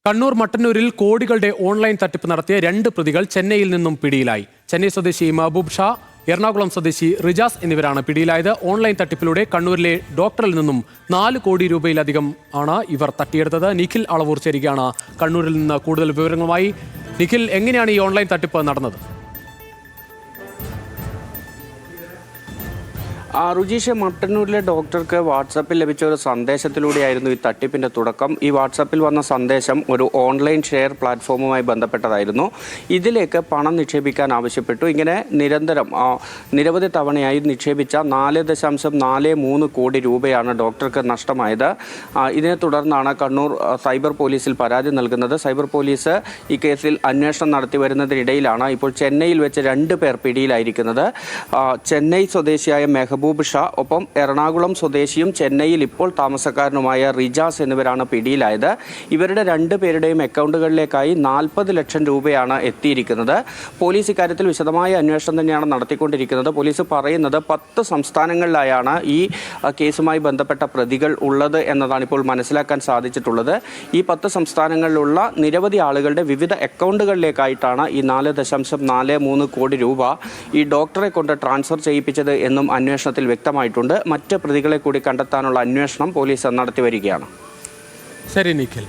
കണ്ണൂർ മട്ടന്നൂരിൽ കോടികളുടെ ഓൺലൈൻ തട്ടിപ്പ് നടത്തിയ 2 പ്രതികൾ ചെന്നൈയിൽ നിന്നും പിടിയിലായി. ചെന്നൈ സ്വദേശി മഹബൂബ് ഷാ, എറണാകുളം സ്വദേശി റിജാസ് എന്നിവരാണ് പിടിയിലായത്. ഓൺലൈൻ തട്ടിപ്പിലൂടെ കണ്ണൂരിലെ ഡോക്ടറിൽ നിന്നും 4 കോടി രൂപയിലധികം ആണ് ഇവർ തട്ടിയെടുത്തത്. നിഖിൽ അളവൂർ ചേരുകയാണ് കണ്ണൂരിൽ നിന്ന് കൂടുതൽ വിവരങ്ങളുമായി. നിഖിൽ, എങ്ങനെയാണ് ഈ ഓൺലൈൻ തട്ടിപ്പ് നടന്നത്? റുജീഷ്, മട്ടന്നൂരിലെ ഡോക്ടർക്ക് വാട്സാപ്പിൽ ലഭിച്ച ഒരു സന്ദേശത്തിലൂടെയായിരുന്നു ഈ തട്ടിപ്പിൻ്റെ തുടക്കം. ഈ വാട്സാപ്പിൽ വന്ന സന്ദേശം ഒരു ഓൺലൈൻ ഷെയർ പ്ലാറ്റ്ഫോമുമായി ബന്ധപ്പെട്ടതായിരുന്നു. ഇതിലേക്ക് പണം നിക്ഷേപിക്കാൻ ആവശ്യപ്പെട്ടു. ഇങ്ങനെ നിരവധി തവണയായി നിക്ഷേപിച്ച 4.43 കോടി രൂപയാണ് ഡോക്ടർക്ക് നഷ്ടമായത്. ഇതിനെ തുടർന്നാണ് കണ്ണൂർ സൈബർ പോലീസിൽ പരാതി നൽകുന്നത്. സൈബർ പോലീസ് ഈ കേസിൽ അന്വേഷണം നടത്തി വരുന്നതിനിടയിലാണ് ഇപ്പോൾ ചെന്നൈയിൽ വെച്ച് 2 പേർ പിടിയിലായിരിക്കുന്നത്. ചെന്നൈ സ്വദേശിയായ മെഹബൂബ് ഷാ, ഒപ്പം എറണാകുളം സ്വദേശിയും ചെന്നൈയിൽ ഇപ്പോൾ താമസക്കാരനുമായ റിജാസ് എന്നിവരാണ് പിടിയിലായത്. ഇവരുടെ 2 പേരുടെയും അക്കൗണ്ടുകളിലേക്കായി 40 ലക്ഷം രൂപയാണ് എത്തിയിരിക്കുന്നത്. പോലീസ് ഇക്കാര്യത്തിൽ വിശദമായ അന്വേഷണം തന്നെയാണ് നടത്തിക്കൊണ്ടിരിക്കുന്നത്. പോലീസ് പറയുന്നത് 10 സംസ്ഥാനങ്ങളിലായാണ് ഈ കേസുമായി ബന്ധപ്പെട്ട പ്രതികൾ ഉള്ളത് എന്നതാണ് ഇപ്പോൾ മനസ്സിലാക്കാൻ സാധിച്ചിട്ടുള്ളത്. ഈ 10 സംസ്ഥാനങ്ങളിലുള്ള നിരവധി ആളുകളുടെ വിവിധ അക്കൗണ്ടുകളിലേക്കായിട്ടാണ് ഈ 4.43 കോടി രൂപ ഈ ഡോക്ടറെ കൊണ്ട് ട്രാൻസ്ഫർ ചെയ്യിപ്പിച്ചത് എന്നും അന്വേഷണത്തിൽ വ്യക്തമായിട്ടുണ്ട്. മറ്റ് പ്രതികളെ കൂടി കണ്ടെത്താനുള്ള അന്വേഷണം പോലീസ് നടത്തി വരികയാണ്. ശരി നിഖിൽ.